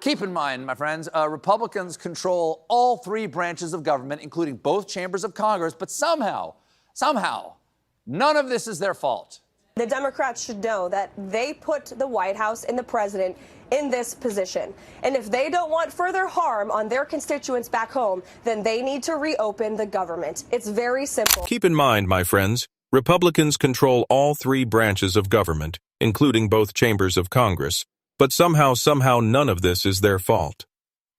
Keep in mind, my friends, Republicans control all three branches of government, including both chambers of Congress, but somehow, none of this is their fault. The Democrats should know that they put the White House and the president in this position. And if they don't want further harm on their constituents back home, then they need to reopen the government. It's very simple. Keep in mind, my friends, Republicans control all three branches of government, including both chambers of Congress. But somehow, none of this is their fault.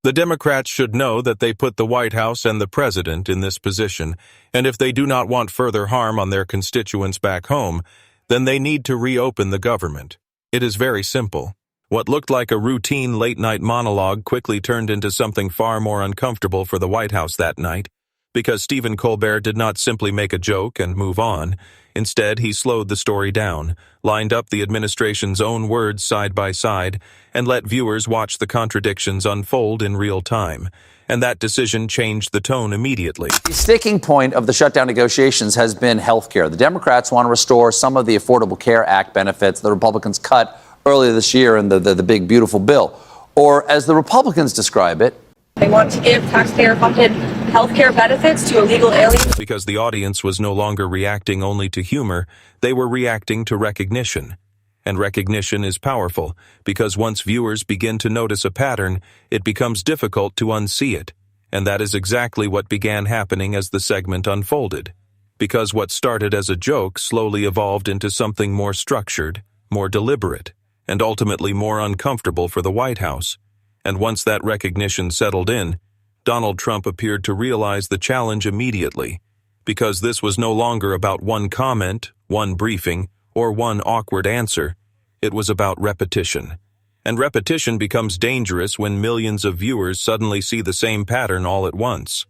The Democrats should know that they put the White House and the president in this position, and if they do not want further harm on their constituents back home, then they need to reopen the government. It is very simple. What looked like a routine late-night monologue quickly turned into something far more uncomfortable for the White House that night, because Stephen Colbert did not simply make a joke and move on. Instead, he slowed the story down, lined up the administration's own words side by side, and let viewers watch the contradictions unfold in real time. And that decision changed the tone immediately. The sticking point of the shutdown negotiations has been health care. The Democrats want to restore some of the Affordable Care Act benefits the Republicans cut earlier this year in the big, beautiful bill. Or, as the Republicans describe it, they want to give taxpayer-funded health care benefits to illegal aliens. Because the audience was no longer reacting only to humor, they were reacting to recognition. And recognition is powerful, because once viewers begin to notice a pattern, it becomes difficult to unsee it. And that is exactly what began happening as the segment unfolded. Because what started as a joke slowly evolved into something more structured, more deliberate, and ultimately more uncomfortable for the White House. And once that recognition settled in, Donald Trump appeared to realize the challenge immediately, because this was no longer about one comment, one briefing, or one awkward answer. It was about repetition. And repetition becomes dangerous when millions of viewers suddenly see the same pattern all at once.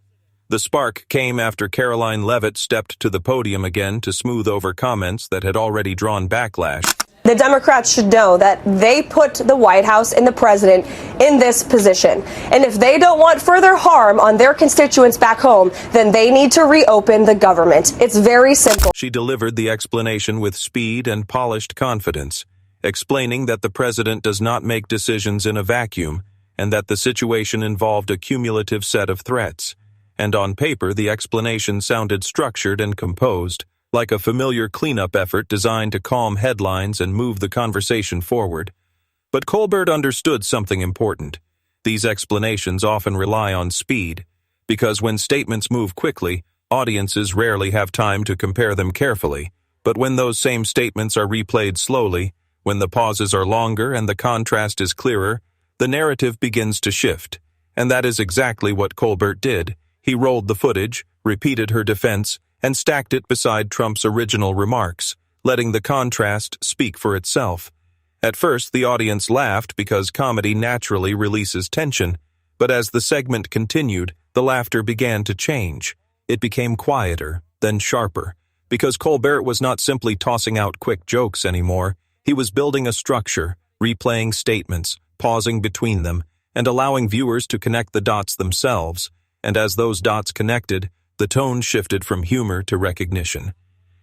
The spark came after Karoline Leavitt stepped to the podium again to smooth over comments that had already drawn backlash. The Democrats should know that they put the White House and the president in this position. And if they don't want further harm on their constituents back home, then they need to reopen the government. It's very simple. She delivered the explanation with speed and polished confidence, explaining that the president does not make decisions in a vacuum and that the situation involved a cumulative set of threats. And on paper, the explanation sounded structured and composed, like a familiar cleanup effort designed to calm headlines and move the conversation forward. But Colbert understood something important. These explanations often rely on speed, because when statements move quickly, audiences rarely have time to compare them carefully. But when those same statements are replayed slowly, when the pauses are longer and the contrast is clearer, the narrative begins to shift. And that is exactly what Colbert did. He rolled the footage, repeated her defense, and stacked it beside Trump's original remarks, letting the contrast speak for itself. At first, the audience laughed because comedy naturally releases tension, but as the segment continued, the laughter began to change. It became quieter, then sharper, because Colbert was not simply tossing out quick jokes anymore. He was building a structure, replaying statements, pausing between them, and allowing viewers to connect the dots themselves. And as those dots connected, the tone shifted from humor to recognition.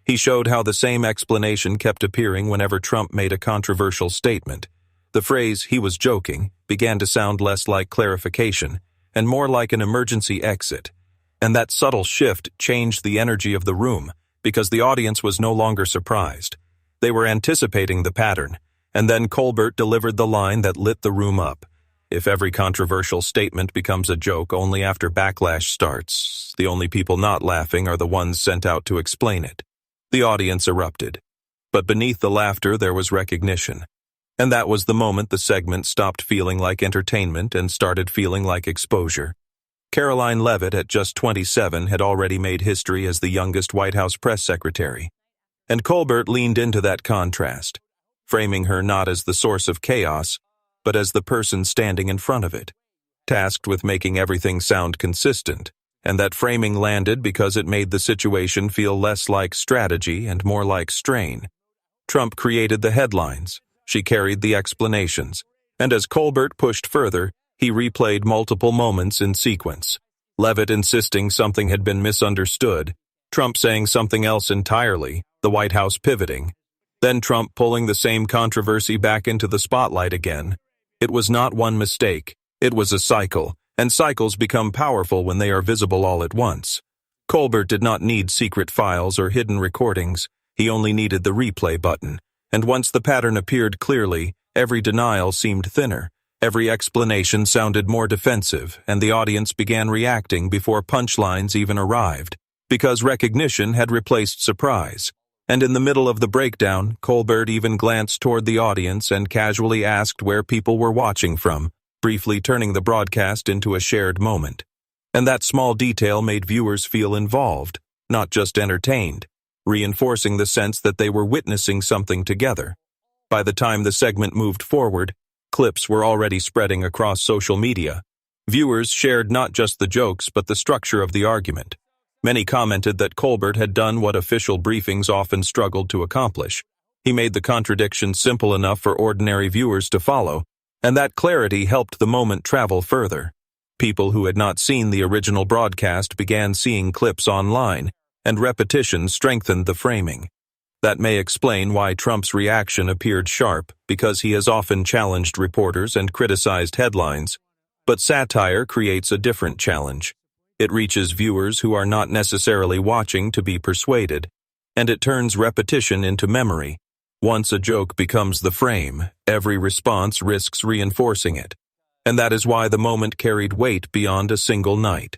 He showed how the same explanation kept appearing whenever Trump made a controversial statement. The phrase, "he was joking," began to sound less like clarification and more like an emergency exit. And that subtle shift changed the energy of the room, because the audience was no longer surprised. They were anticipating the pattern, and then Colbert delivered the line that lit the room up. If every controversial statement becomes a joke only after backlash starts, the only people not laughing are the ones sent out to explain it. The audience erupted. But beneath the laughter there was recognition. And that was the moment the segment stopped feeling like entertainment and started feeling like exposure. Karoline Leavitt, at just 27, had already made history as the youngest White House press secretary. And Colbert leaned into that contrast, framing her not as the source of chaos, but as the person standing in front of it, tasked with making everything sound consistent. And that framing landed because it made the situation feel less like strategy and more like strain. Trump created the headlines, she carried the explanations, and as Colbert pushed further, he replayed multiple moments in sequence. Leavitt insisting something had been misunderstood, Trump saying something else entirely, the White House pivoting. Then Trump pulling the same controversy back into the spotlight again. It was not one mistake, It was a cycle, and cycles become powerful when they are visible all at once. Colbert did not need secret files or hidden recordings. He only needed the replay button. And once the pattern appeared clearly, every denial seemed thinner. Every explanation sounded more defensive, and the audience began reacting before punchlines even arrived, because recognition had replaced surprise. And in the middle of the breakdown, Colbert even glanced toward the audience and casually asked where people were watching from, briefly turning the broadcast into a shared moment. And that small detail made viewers feel involved, not just entertained, reinforcing the sense that they were witnessing something together. By the time the segment moved forward, clips were already spreading across social media. Viewers shared not just the jokes but the structure of the argument. Many commented that Colbert had done what official briefings often struggled to accomplish. He made the contradiction simple enough for ordinary viewers to follow, and that clarity helped the moment travel further. People who had not seen the original broadcast began seeing clips online, and repetition strengthened the framing. That may explain why Trump's reaction appeared sharp, because he has often challenged reporters and criticized headlines. But satire creates a different challenge. It reaches viewers who are not necessarily watching to be persuaded, and it turns repetition into memory. Once a joke becomes the frame, every response risks reinforcing it. And that is why the moment carried weight beyond a single night.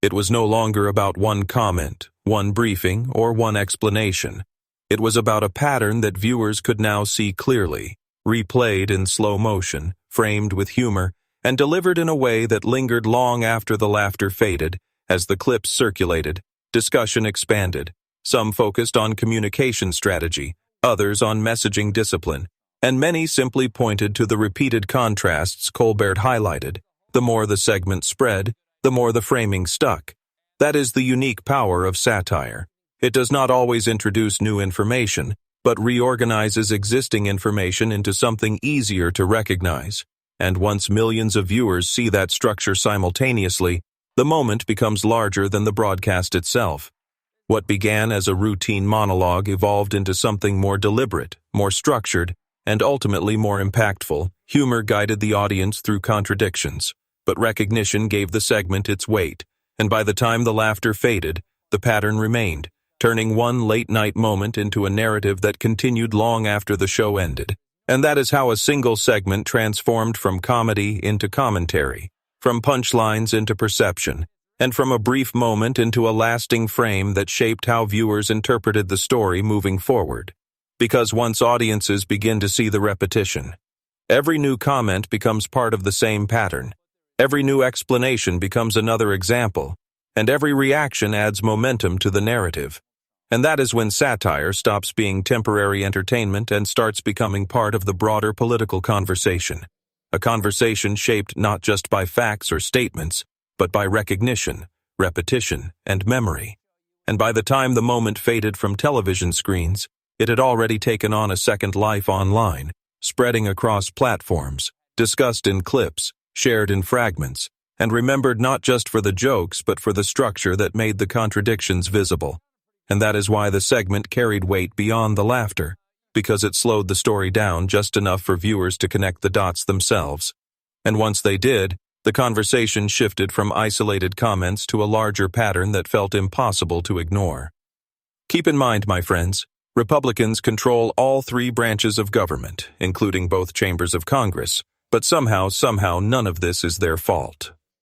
It was no longer about one comment, one briefing, or one explanation. It was about a pattern that viewers could now see clearly, replayed in slow motion, framed with humor, and delivered in a way that lingered long after the laughter faded. As the clips circulated, discussion expanded. Some focused on communication strategy, others on messaging discipline, and many simply pointed to the repeated contrasts Colbert highlighted. The more the segment spread, the more the framing stuck. That is the unique power of satire. It does not always introduce new information, but reorganizes existing information into something easier to recognize. And once millions of viewers see that structure simultaneously, the moment becomes larger than the broadcast itself. What began as a routine monologue evolved into something more deliberate, more structured, and ultimately more impactful. Humor guided the audience through contradictions, but recognition gave the segment its weight, and by the time the laughter faded, the pattern remained, turning one late-night moment into a narrative that continued long after the show ended. And that is how a single segment transformed from comedy into commentary, from punchlines into perception, and from a brief moment into a lasting frame that shaped how viewers interpreted the story moving forward. Because once audiences begin to see the repetition, every new comment becomes part of the same pattern. Every new explanation becomes another example, and every reaction adds momentum to the narrative. And that is when satire stops being temporary entertainment and starts becoming part of the broader political conversation. A conversation shaped not just by facts or statements, but by recognition, repetition, and memory. And by the time the moment faded from television screens, it had already taken on a second life online, spreading across platforms, discussed in clips, shared in fragments, and remembered not just for the jokes but for the structure that made the contradictions visible. And that is why the segment carried weight beyond the laughter, because it slowed the story down just enough for viewers to connect the dots themselves. And once they did, the conversation shifted from isolated comments to a larger pattern that felt impossible to ignore. Keep in mind, my friends, Republicans control all three branches of government, including both chambers of Congress, but somehow none of this is their fault.